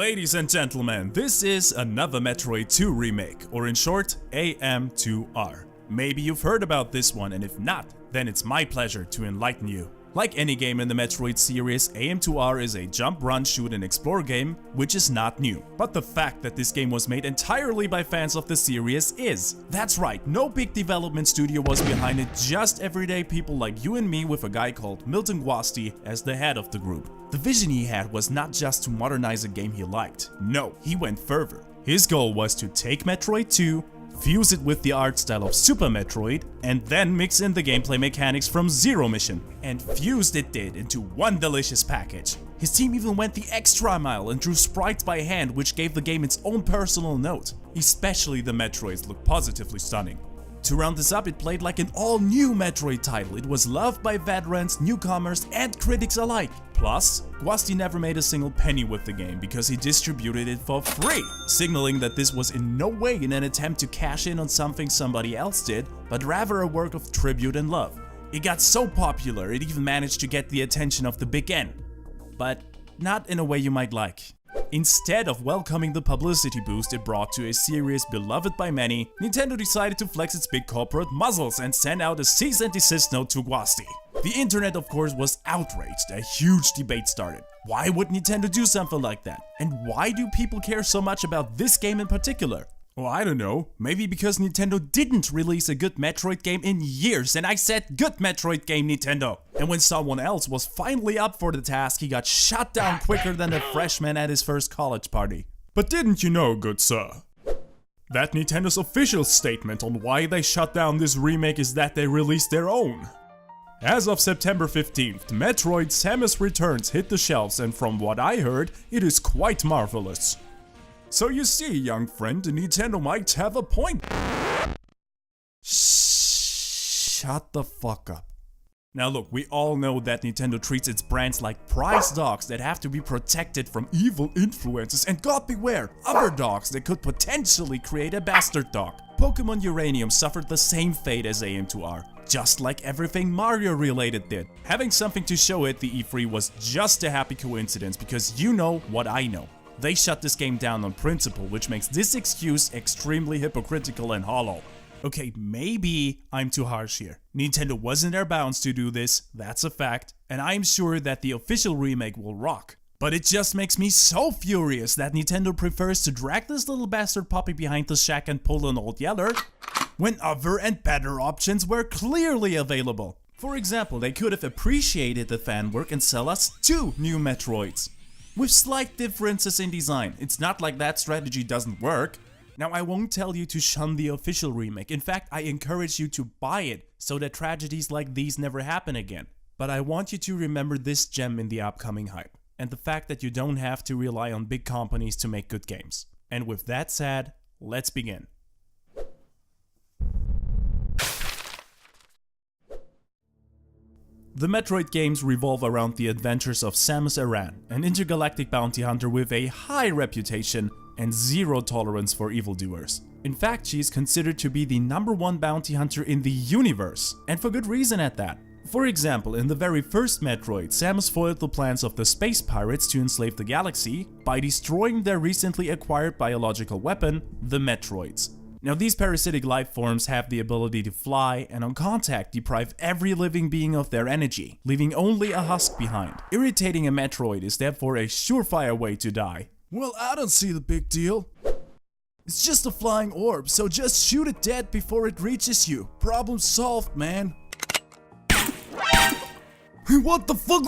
Ladies and gentlemen, this is another Metroid 2 remake, or in short, AM2R. Maybe you've heard about this one, and if not, then it's my pleasure to enlighten you. Like any game in the Metroid series, AM2R is a jump, run, shoot and explore game, which is not new. But the fact that this game was made entirely by fans of the series is. That's right, no big development studio was behind it, just everyday people like you and me with a guy called Milton Guasti as the head of the group. The vision he had was not just to modernize a game he liked. No, he went further. His goal was to take Metroid 2, fuse it with the art style of Super Metroid, and then mix in the gameplay mechanics from Zero Mission. And fused it did into one delicious package. His team even went the extra mile and drew sprites by hand, which gave the game its own personal note. Especially the Metroids look positively stunning. To round this up, it played like an all-new Metroid title. It was loved by veterans, newcomers and critics alike. Plus, Guasti never made a single penny with the game because he distributed it for free, signaling that this was in no way in an attempt to cash in on something somebody else did, but rather a work of tribute and love. It got so popular, it even managed to get the attention of the big N. But not in a way you might like. Instead of welcoming the publicity boost it brought to a series beloved by many, Nintendo decided to flex its big corporate muscles and send out a cease and desist note to Guasti. The internet of course was outraged, a huge debate started. Why would Nintendo do something like that? And why do people care so much about this game in particular? Well, I don't know, maybe because Nintendo didn't release a good Metroid game in years, and I said good Metroid game, Nintendo! And when someone else was finally up for the task, he got shut down quicker than a freshman at his first college party. But didn't you know, good sir, that Nintendo's official statement on why they shut down this remake is that they released their own? As of September 15th, Metroid Samus Returns hit the shelves, and from what I heard, it is quite marvelous. So you see, young friend, Nintendo might have a point. Shut the fuck up. Now look, we all know that Nintendo treats its brands like prize dogs that have to be protected from evil influences, and God beware, other dogs that could potentially create a bastard dog. Pokemon Uranium suffered the same fate as AM2R, just like everything Mario related did. Having something to show at the E3 was just a happy coincidence, because you know what I know. They shut this game down on principle, which makes this excuse extremely hypocritical and hollow. Okay, maybe I'm too harsh here. Nintendo was in their bounds to do this, that's a fact, and I'm sure that the official remake will rock. But it just makes me so furious that Nintendo prefers to drag this little bastard puppy behind the shack and pull an old yeller, when other and better options were clearly available. For example, they could have appreciated the fan work and sell us 2 new Metroids. With slight differences in design. It's not like that strategy doesn't work. Now, I won't tell you to shun the official remake. In fact, I encourage you to buy it so that tragedies like these never happen again. But I want you to remember this gem in the upcoming hype, and the fact that you don't have to rely on big companies to make good games. And with that said, let's begin. The Metroid games revolve around the adventures of Samus Aran, an intergalactic bounty hunter with a high reputation and zero tolerance for evildoers. In fact, she is considered to be the #1 bounty hunter in the universe, and for good reason at that. For example, in the very first Metroid, Samus foiled the plans of the space pirates to enslave the galaxy by destroying their recently acquired biological weapon, the Metroids. Now, these parasitic life forms have the ability to fly and on contact deprive every living being of their energy, leaving only a husk behind. Irritating a Metroid is therefore a surefire way to die. Well, I don't see the big deal. It's just a flying orb, so just shoot it dead before it reaches you. Problem solved, man. What the fuck?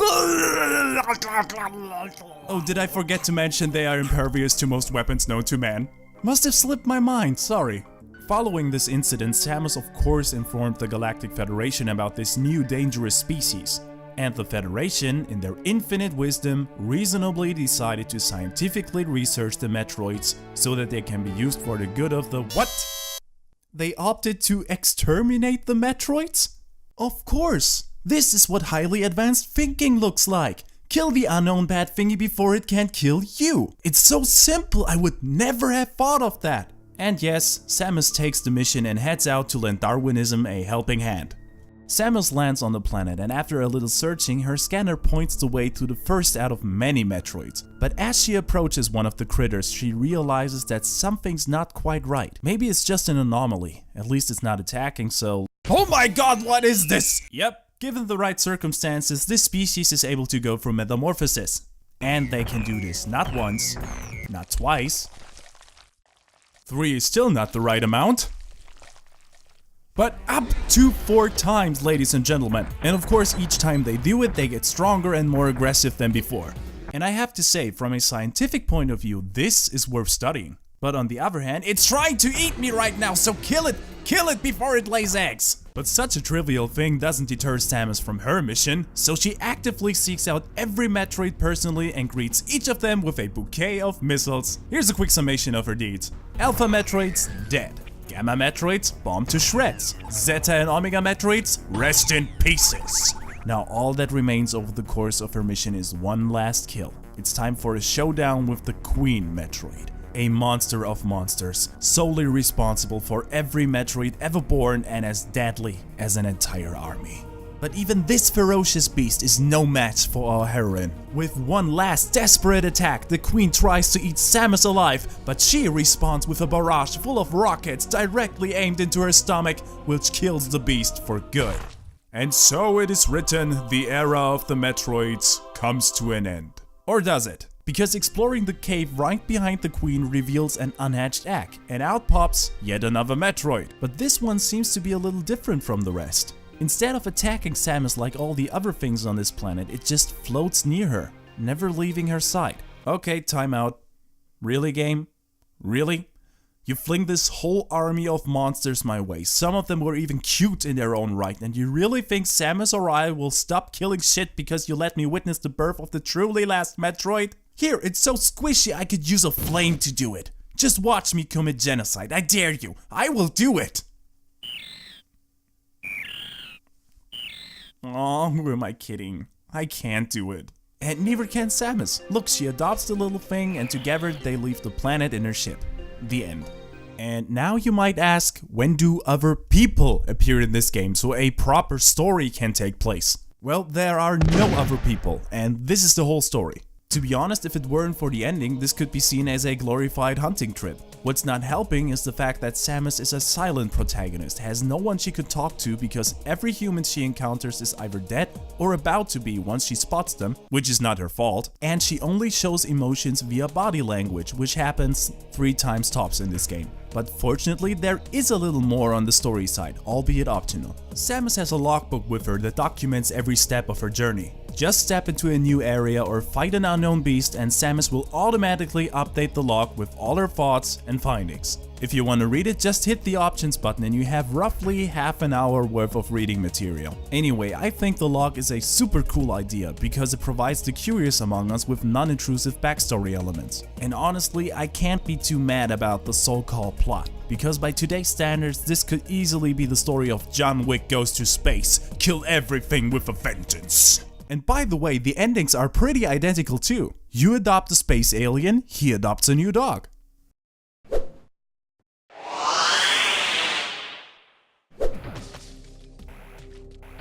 Oh, did I forget to mention they are impervious to most weapons known to man? Must have slipped my mind, sorry. Following this incident, Samus of course informed the Galactic Federation about this new dangerous species. And the Federation, in their infinite wisdom, reasonably decided to scientifically research the Metroids so that they can be used for the good of the what? They opted to exterminate the Metroids? Of course! This is what highly advanced thinking looks like. Kill the unknown bad thingy before it can kill you. It's so simple, I would never have thought of that. And yes, Samus takes the mission and heads out to lend Darwinism a helping hand. Samus lands on the planet, and after a little searching, her scanner points the way to the first out of many Metroids. But as she approaches one of the critters, she realizes that something's not quite right. Maybe it's just an anomaly. At least it's not attacking, so... Oh my god, what is this? Yep, given the right circumstances, this species is able to go through metamorphosis. And they can do this not once, not twice. 3 is still not the right amount. But up to 4 times, ladies and gentlemen. And of course, each time they do it, they get stronger and more aggressive than before. And I have to say, from a scientific point of view, this is worth studying. But on the other hand, it's trying to eat me right now, so kill it before it lays eggs. But such a trivial thing doesn't deter Samus from her mission, so she actively seeks out every Metroid personally and greets each of them with a bouquet of missiles. Here's a quick summation of her deeds. Alpha Metroids, dead. Gamma Metroids, bombed to shreds. Zeta and Omega Metroids, rest in pieces. Now all that remains over the course of her mission is one last kill. It's time for a showdown with the Queen Metroid. A monster of monsters, solely responsible for every Metroid ever born and as deadly as an entire army. But even this ferocious beast is no match for our heroine. With one last desperate attack, the Queen tries to eat Samus alive, but she responds with a barrage full of rockets directly aimed into her stomach, which kills the beast for good. And so it is written, the era of the Metroids comes to an end. Or does it? Because exploring the cave right behind the Queen reveals an unhatched egg, and out pops yet another Metroid. But this one seems to be a little different from the rest. Instead of attacking Samus like all the other things on this planet, it just floats near her, never leaving her side. Okay, time out. Really, game? Really? You fling this whole army of monsters my way. Some of them were even cute in their own right, and you really think Samus or I will stop killing shit because you let me witness the birth of the truly last Metroid? Here, it's so squishy I could use a flame to do it. Just watch me commit genocide, I dare you. I will do it! Aw, who am I kidding? I can't do it. And neither can Samus. Look, she adopts the little thing and together they leave the planet in her ship. The end. And now you might ask, when do other people appear in this game so a proper story can take place? Well, there are no other people, and this is the whole story. To be honest, if it weren't for the ending, this could be seen as a glorified hunting trip. What's not helping is the fact that Samus is a silent protagonist, has no one she could talk to because every human she encounters is either dead or about to be once she spots them, which is not her fault, and she only shows emotions via body language, which happens 3 times tops in this game. But fortunately, there is a little more on the story side, albeit optional. Samus has a logbook with her that documents every step of her journey. Just step into a new area or fight an unknown beast and Samus will automatically update the log with all her thoughts and findings. If you want to read it, just hit the options button and you have roughly half an hour worth of reading material. Anyway, I think the log is a super cool idea because it provides the curious among us with non-intrusive backstory elements. And honestly, I can't be too mad about the so-called plot, because by today's standards, this could easily be the story of John Wick goes to space, kill everything with a vengeance. And by the way, the endings are pretty identical too. You adopt a space alien, he adopts a new dog.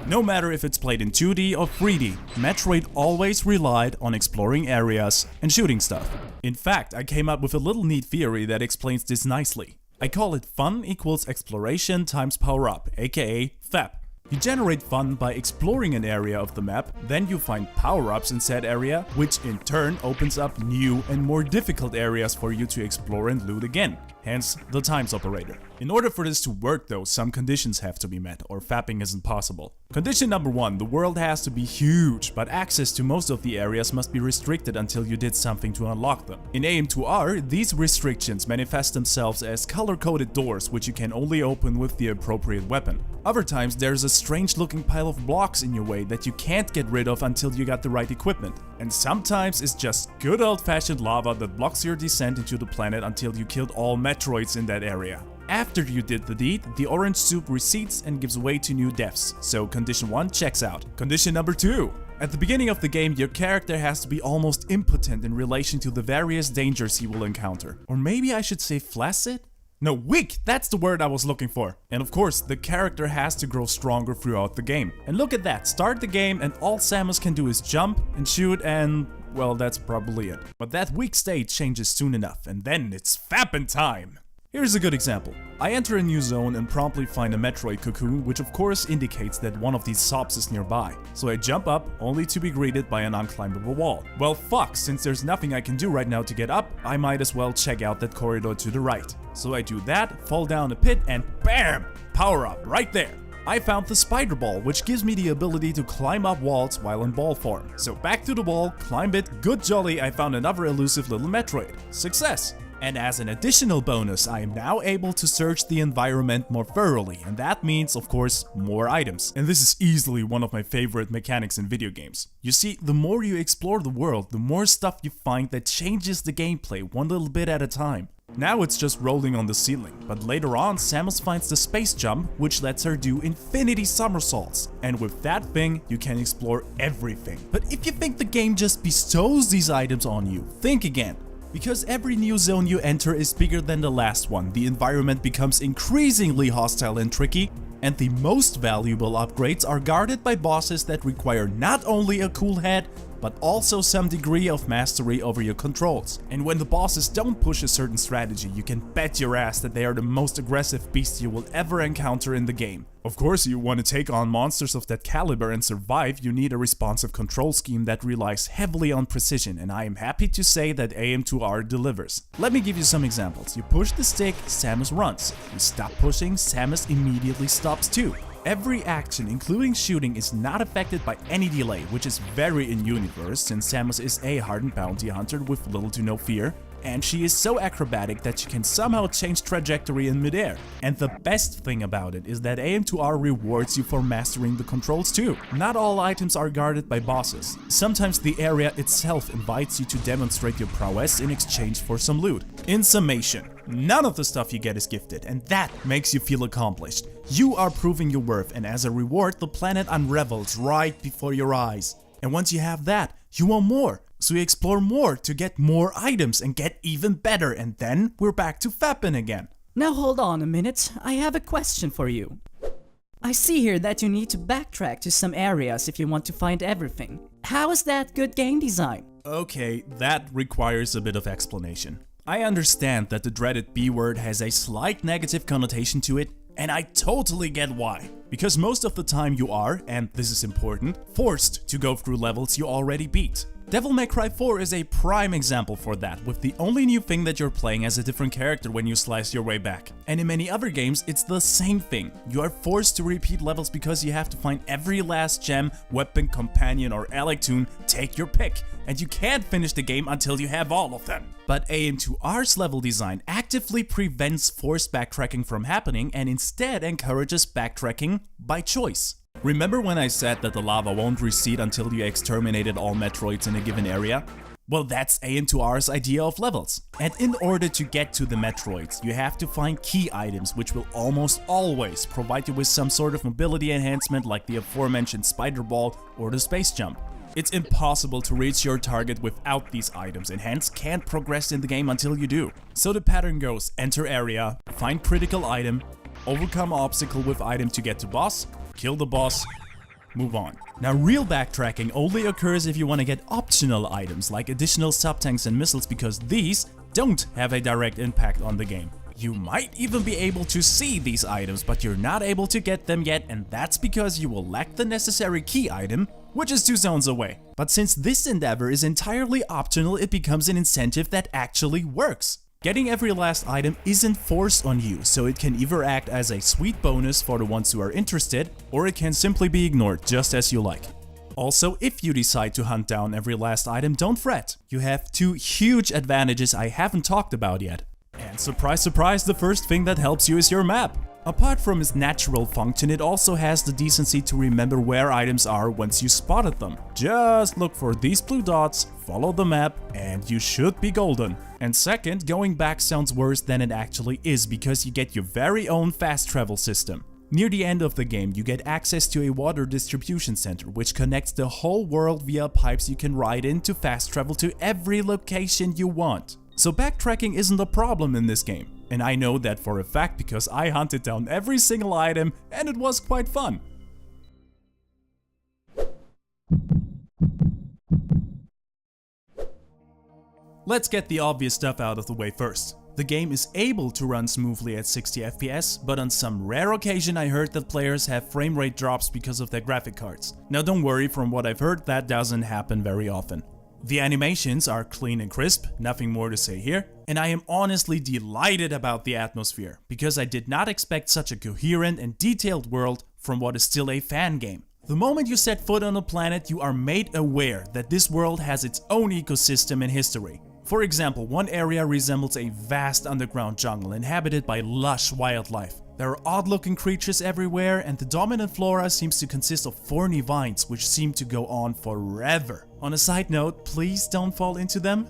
No matter if it's played in 2D or 3D, Metroid always relied on exploring areas and shooting stuff. In fact, I came up with a little neat theory that explains this nicely. I call it fun equals exploration times power up, aka FEP. You generate fun by exploring an area of the map, then you find power-ups in said area, which in turn opens up new and more difficult areas for you to explore and loot again. Hence, the times operator. In order for this to work though, some conditions have to be met, or fapping isn't possible. Condition number 1, the world has to be huge, but access to most of the areas must be restricted until you did something to unlock them. In AM2R, these restrictions manifest themselves as color-coded doors, which you can only open with the appropriate weapon. Other times, there's a strange looking pile of blocks in your way that you can't get rid of until you got the right equipment. And sometimes it's just good old-fashioned lava that blocks your descent into the planet until you killed all Metroids in that area. After you did the deed, the orange soup recedes and gives way to new deaths, so condition 1 checks out. Condition number 2. At the beginning of the game, your character has to be almost impotent in relation to the various dangers he will encounter. Or maybe I should say flaccid? No, weak! That's the word I was looking for. And of course, the character has to grow stronger throughout the game. And look at that, start the game and all Samus can do is jump and shoot and... well, that's probably it. But that weak state changes soon enough, and then it's fappin' time! Here's a good example. I enter a new zone and promptly find a Metroid cocoon, which of course indicates that one of these sobs is nearby. So I jump up, only to be greeted by an unclimbable wall. Well fuck, since there's nothing I can do right now to get up, I might as well check out that corridor to the right. So I do that, fall down a pit and BAM! Power up, right there! I found the spider ball, which gives me the ability to climb up walls while in ball form. So back to the wall, climb it, good jolly, I found another elusive little Metroid. Success! And as an additional bonus, I am now able to search the environment more thoroughly, and that means, of course, more items. And this is easily one of my favorite mechanics in video games. You see, the more you explore the world, the more stuff you find that changes the gameplay one little bit at a time. Now it's just rolling on the ceiling, but later on Samus finds the space jump, which lets her do infinity somersaults. And with that thing, you can explore everything. But if you think the game just bestows these items on you, think again. Because every new zone you enter is bigger than the last one, the environment becomes increasingly hostile and tricky, and the most valuable upgrades are guarded by bosses that require not only a cool head, but also some degree of mastery over your controls. And when the bosses don't push a certain strategy, you can bet your ass that they are the most aggressive beasts you will ever encounter in the game. Of course, you want to take on monsters of that caliber and survive, you need a responsive control scheme that relies heavily on precision, and I am happy to say that AM2R delivers. Let me give you some examples. You push the stick, Samus runs. You stop pushing, Samus immediately stops too. Every action, including shooting, is not affected by any delay, which is very in-universe since Samus is a hardened bounty hunter with little to no fear, and she is so acrobatic that she can somehow change trajectory in midair. And the best thing about it is that AM2R rewards you for mastering the controls too. Not all items are guarded by bosses. Sometimes the area itself invites you to demonstrate your prowess in exchange for some loot. In summation, none of the stuff you get is gifted, and that makes you feel accomplished. You are proving your worth, and as a reward, the planet unravels right before your eyes. And once you have that, you want more. So you explore more to get more items and get even better, and then we're back to fapping again. Now hold on a minute, I have a question for you. I see here that you need to backtrack to some areas if you want to find everything. How is that good game design? Okay, that requires a bit of explanation. I understand that the dreaded B word has a slight negative connotation to it, and I totally get why. Because most of the time you are, and this is important, forced to go through levels you already beat. Devil May Cry 4 is a prime example for that, with the only new thing that you're playing as a different character when you slice your way back. And in many other games, it's the same thing. You are forced to repeat levels because you have to find every last gem, weapon, companion, or ally tune, take your pick. And you can't finish the game until you have all of them. But AM2R's level design actively prevents forced backtracking from happening and instead encourages backtracking by choice. Remember when I said that the lava won't recede until you exterminated all Metroids in a given area? Well, that's AM2R's idea of levels. And in order to get to the Metroids, you have to find key items which will almost always provide you with some sort of mobility enhancement like the aforementioned spider ball or the space jump. It's impossible to reach your target without these items and hence can't progress in the game until you do. So the pattern goes: enter area, find critical item, overcome obstacle with item to get to boss, kill the boss, move on. Now real backtracking only occurs if you want to get optional items like additional sub-tanks and missiles because these don't have a direct impact on the game. You might even be able to see these items, but you're not able to get them yet, and that's because you will lack the necessary key item, which is 2 zones away. But since this endeavor is entirely optional, it becomes an incentive that actually works. Getting every last item isn't forced on you, so it can either act as a sweet bonus for the ones who are interested, or it can simply be ignored just as you like. Also, if you decide to hunt down every last item, don't fret. You have 2 huge advantages I haven't talked about yet. And surprise surprise, the first thing that helps you is your map. Apart from its natural function, it also has the decency to remember where items are once you spotted them. Just look for these blue dots, follow the map, and you should be golden. And second, going back sounds worse than it actually is because you get your very own fast travel system. Near the end of the game, you get access to a water distribution center, which connects the whole world via pipes you can ride in to fast travel to every location you want. So backtracking isn't a problem in this game. And I know that for a fact because I hunted down every single item and it was quite fun. Let's get the obvious stuff out of the way first. The game is able to run smoothly at 60 FPS, but on some rare occasion I heard that players have frame rate drops because of their graphic cards. Now don't worry, from what I've heard that doesn't happen very often. The animations are clean and crisp, nothing more to say here, and I am honestly delighted about the atmosphere, because I did not expect such a coherent and detailed world from what is still a fan game. The moment you set foot on a planet, you are made aware that this world has its own ecosystem and history. For example, one area resembles a vast underground jungle inhabited by lush wildlife. There are odd-looking creatures everywhere, and the dominant flora seems to consist of thorny vines which seem to go on forever. On a side note, please don't fall into them.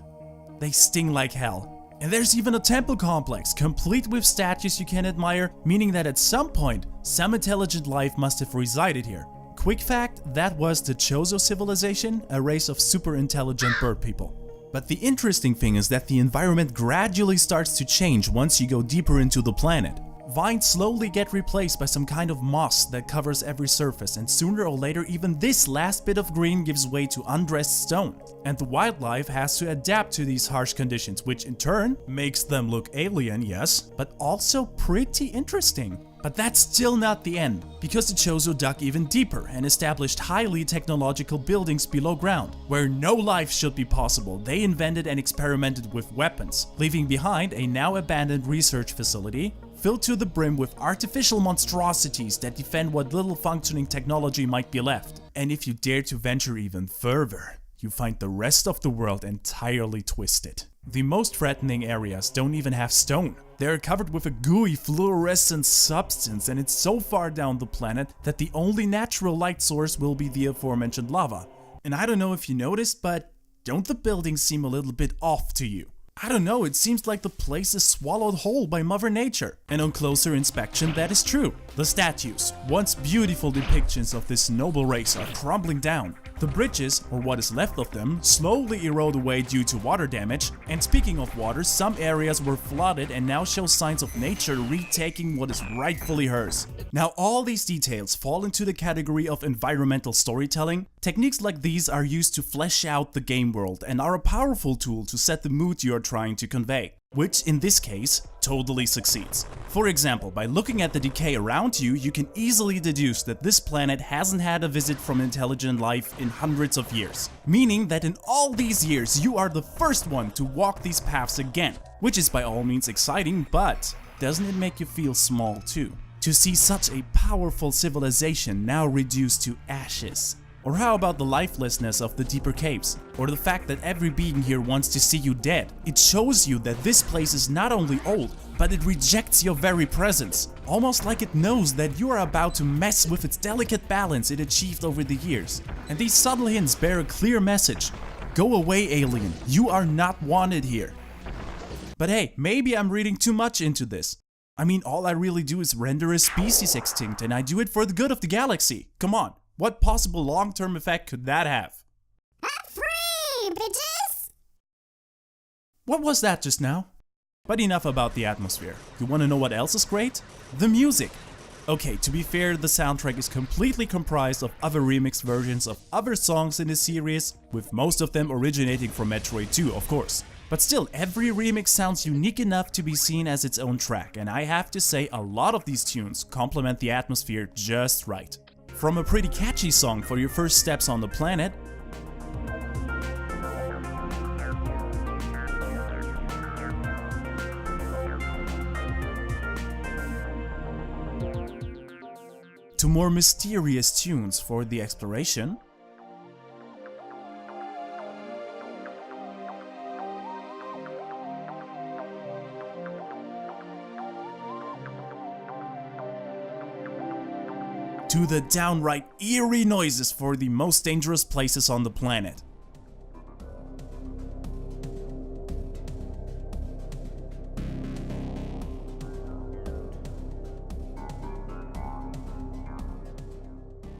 They sting like hell. And there's even a temple complex, complete with statues you can admire, meaning that at some point, some intelligent life must have resided here. Quick fact, that was the Chozo civilization, a race of super intelligent bird people. But the interesting thing is that the environment gradually starts to change once you go deeper into the planet. Vines slowly get replaced by some kind of moss that covers every surface, and sooner or later even this last bit of green gives way to undressed stone. And the wildlife has to adapt to these harsh conditions, which in turn makes them look alien, yes, but also pretty interesting. But that's still not the end, because the Chozo dug even deeper and established highly technological buildings below ground. Where no life should be possible, they invented and experimented with weapons, leaving behind a now abandoned research facility filled to the brim with artificial monstrosities that defend what little functioning technology might be left. And if you dare to venture even further, you find the rest of the world entirely twisted. The most threatening areas don't even have stone. They're covered with a gooey fluorescent substance, and it's so far down the planet that the only natural light source will be the aforementioned lava. And I don't know if you noticed, but don't the buildings seem a little bit off to you? I don't know, it seems like the place is swallowed whole by Mother Nature. And on closer inspection, that is true. The statues, once beautiful depictions of this noble race, are crumbling down. The bridges, or what is left of them, slowly erode away due to water damage. And speaking of water, some areas were flooded and now show signs of nature retaking what is rightfully hers. Now all these details fall into the category of environmental storytelling. Techniques like these are used to flesh out the game world and are a powerful tool to set the mood you are trying to convey, which in this case totally succeeds. For example, by looking at the decay around you, you can easily deduce that this planet hasn't had a visit from intelligent life in hundreds of years. Meaning that in all these years you are the first one to walk these paths again, which is by all means exciting, but doesn't it make you feel small too? To see such a powerful civilization now reduced to ashes. Or how about the lifelessness of the deeper caves? Or the fact that every being here wants to see you dead? It shows you that this place is not only old, but it rejects your very presence. Almost like it knows that you are about to mess with its delicate balance it achieved over the years. And these subtle hints bear a clear message. Go away, alien. You are not wanted here. But hey, maybe I'm reading too much into this. I mean, all I really do is render a species extinct, and I do it for the good of the galaxy. Come on. What possible long-term effect could that have? I'm free, bitches! What was that just now? But enough about the atmosphere. You wanna know what else is great? The music! Okay, to be fair, the soundtrack is completely comprised of other remix versions of other songs in the series, with most of them originating from Metroid 2, of course. But still, every remix sounds unique enough to be seen as its own track, and I have to say a lot of these tunes complement the atmosphere just right. From a pretty catchy song for your first steps on the planet, to more mysterious tunes for the exploration, to the downright eerie noises for the most dangerous places on the planet.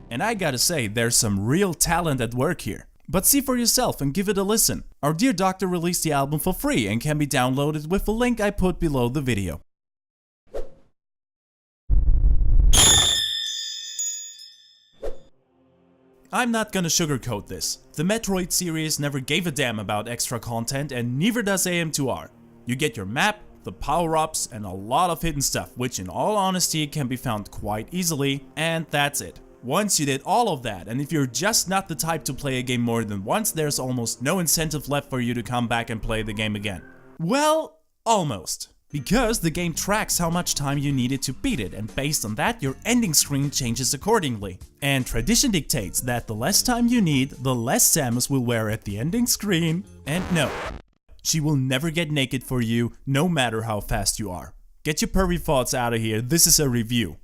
And I gotta say, there's some real talent at work here. But see for yourself and give it a listen. Our dear doctor released the album for free and can be downloaded with the link I put below the video. I'm not gonna sugarcoat this. The Metroid series never gave a damn about extra content, and neither does AM2R. You get your map, the power-ups, and a lot of hidden stuff, which in all honesty can be found quite easily, and that's it. Once you did all of that, and if you're just not the type to play a game more than once, there's almost no incentive left for you to come back and play the game again. Well, almost. Because the game tracks how much time you needed to beat it, and based on that, your ending screen changes accordingly. And tradition dictates that the less time you need, the less Samus will wear at the ending screen. And no, she will never get naked for you, no matter how fast you are. Get your pervy thoughts out of here, this is a review.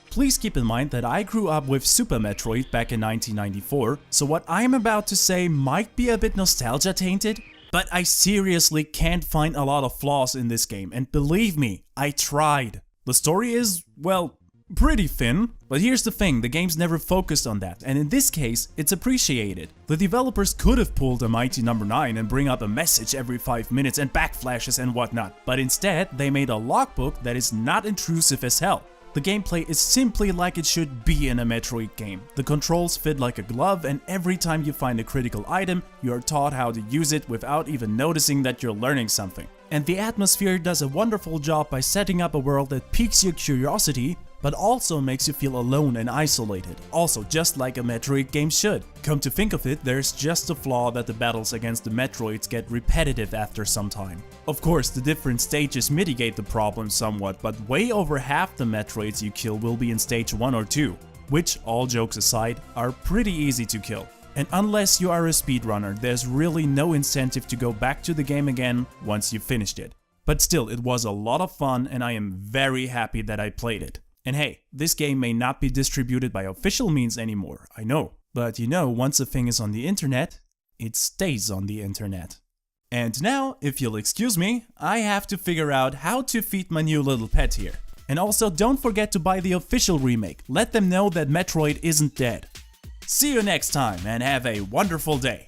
Please keep in mind that I grew up with Super Metroid back in 1994, so what I am about to say might be a bit nostalgia tainted, but I seriously can't find a lot of flaws in this game, and believe me, I tried. The story is, well, pretty thin, but here's the thing, the game's never focused on that, and in this case, it's appreciated. The developers could have pulled a mighty number 9 and bring up a message every 5 minutes and backflashes and whatnot, but instead, they made a logbook that is not intrusive as hell. The gameplay is simply like it should be in a Metroid game. The controls fit like a glove, and every time you find a critical item, you are taught how to use it without even noticing that you're learning something. And the atmosphere does a wonderful job by setting up a world that piques your curiosity, but also makes you feel alone and isolated, also just like a Metroid game should. Come to think of it, there's just a flaw that the battles against the Metroids get repetitive after some time. Of course, the different stages mitigate the problem somewhat, but way over half the Metroids you kill will be in stage 1 or 2, which, all jokes aside, are pretty easy to kill. And unless you are a speedrunner, there's really no incentive to go back to the game again once you've finished it. But still, it was a lot of fun, and I am very happy that I played it. And hey, this game may not be distributed by official means anymore, I know. But you know, once a thing is on the internet, it stays on the internet. And now, if you'll excuse me, I have to figure out how to feed my new little pet here. And also, don't forget to buy the official remake, let them know that Metroid isn't dead. See you next time and have a wonderful day.